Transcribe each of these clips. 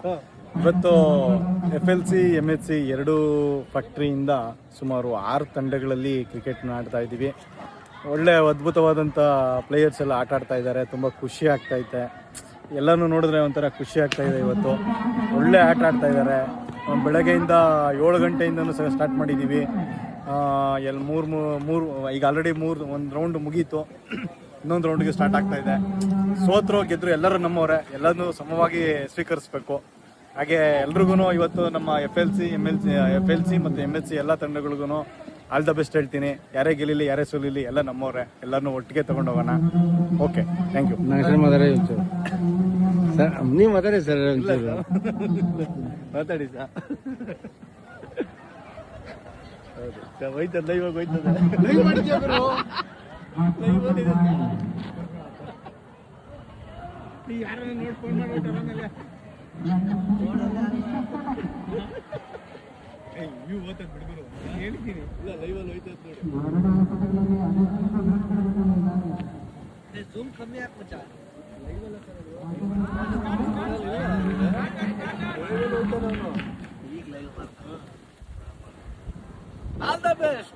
ಇವತ್ತು FLC MHC ಎರಡೂ ಫ್ಯಾಕ್ಟ್ರಿಯಿಂದ ಸುಮಾರು 6 ತಂಡಗಳಲ್ಲಿ ಕ್ರಿಕೆಟ್ನ ಆಡ್ತಾ ಇದ್ದೀವಿ. ಒಳ್ಳೆ ಅದ್ಭುತವಾದಂಥ ಪ್ಲೇಯರ್ಸ್ ಎಲ್ಲ ಆಟ ಆಡ್ತಾ ಇದ್ದಾರೆ. ತುಂಬ ಖುಷಿ ಆಗ್ತಾಯಿದೆ. ಎಲ್ಲನೂ ನೋಡಿದ್ರೆ ಒಂಥರ ಖುಷಿ ಆಗ್ತಾಯಿದೆ. ಇವತ್ತು ಒಳ್ಳೆ ಆಟ ಆಡ್ತಾ ಇದ್ದಾರೆ. ಬೆಳಗ್ಗೆಯಿಂದ 7 ಗಂಟೆಯಿಂದನೂ ಸಹ ಸ್ಟಾರ್ಟ್ ಮಾಡಿದ್ದೀವಿ. ಮೂರು ಈಗ ಆಲ್ರೆಡಿ ಒಂದು ರೌಂಡ್ ಮುಗೀತು. ಇನ್ನೊಂದು ರೌಂಡ್ಗೆ ಸ್ಟಾರ್ಟ್ ಆಗ್ತಾ ಇದೆ. ಸೋತ್ರು ಗೆದ್ರು ಎಲ್ಲರೂ ನಮ್ಮವರೇ. ಎಲ್ಲನೂ ಸಮವಾಗಿ ಸ್ವೀಕರಿಸಬೇಕು. ಹಾಗೆ ಎಲ್ರಿಗೂ ಇವತ್ತು ನಮ್ಮ FLC ಮತ್ತು MHC ಎಲ್ಲ ತಂಡಗಳಿಗೂ ಆಲ್ ದ ಬೆಸ್ಟ್ ಹೇಳ್ತೀನಿ. ಯಾರೇ ಗೆಲ್ಲಿಲಿ ಯಾರೇ ಸೋಲಿಲಿ ಎಲ್ಲ ನಮ್ಮವರೇ. ಎಲ್ಲರನ್ನೂ ಒಟ್ಟಿಗೆ ತಗೊಂಡೋಗೋಣ. Okay, thank you. ಸರ್ ನೀವು ಮಾತಾಡಿ ಸರ್, ಮಾತಾಡಿ ಸರ್. ಹೌದು, ಹೋಯ್ತದ ಇವಾಗ ಹೋಯ್ತದೆ. ಯಾರು ನೋಡಿ ಫೋನ್ ಮಾಡಿ ನೀವು ಓದ್ತದ ಬಿಡ್ಬಿಡು ಹೇಳ್ತೀನಿ. ಇಲ್ಲ ಲೈವಲ್ಲಿ ಹೋಯ್ತದ ನೋಡಿ. ಜೂಮ್ ಕಮ್ಮಿ ಹಾಕ್ಬಿಟ್ಟ ಲೈವಲ್ಲ ಈಗ ಲೈವ್ ಮಾಡ್ತಾರೆ. All the best.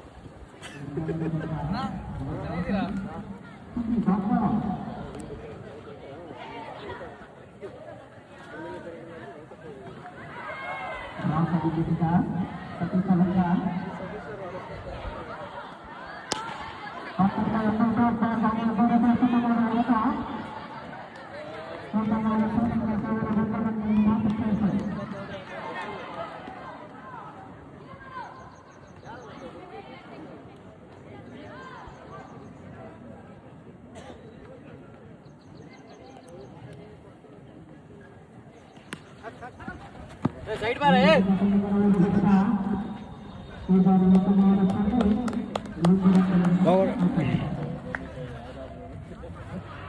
साइड पर है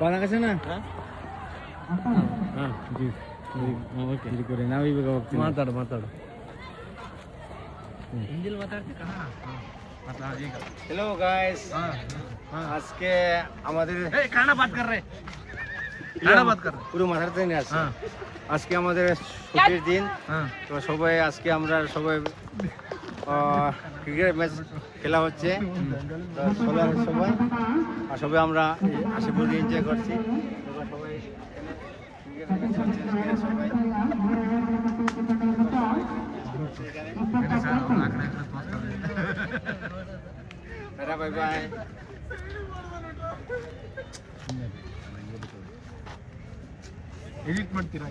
ಬಾಳ ಕಸನ ನಾವೀಗ ಹೋಗ್ತೀವಿ. ಮಾತಾಡು ಹಿಂದಿಲ್ ಮಾತಾಡ್ತಿ ಕನ್ನಡ. हेलो गाइस, आज के আমাদের কানা বাত কর রে, পুরো মাথাতে নিয়ে আসছে। আজকে আমাদের ছুটির দিন, তো সবাই আজকে আমরা সবাই ক্রিকেট ম্যাচ খেলা হচ্ছে। সবাই আর সবাই আমরা আশেপাশে এনজয় করছি। সবাই বাই বাই। ಎಡಿಟ್ ಮಾಡ್ತೀರಾ?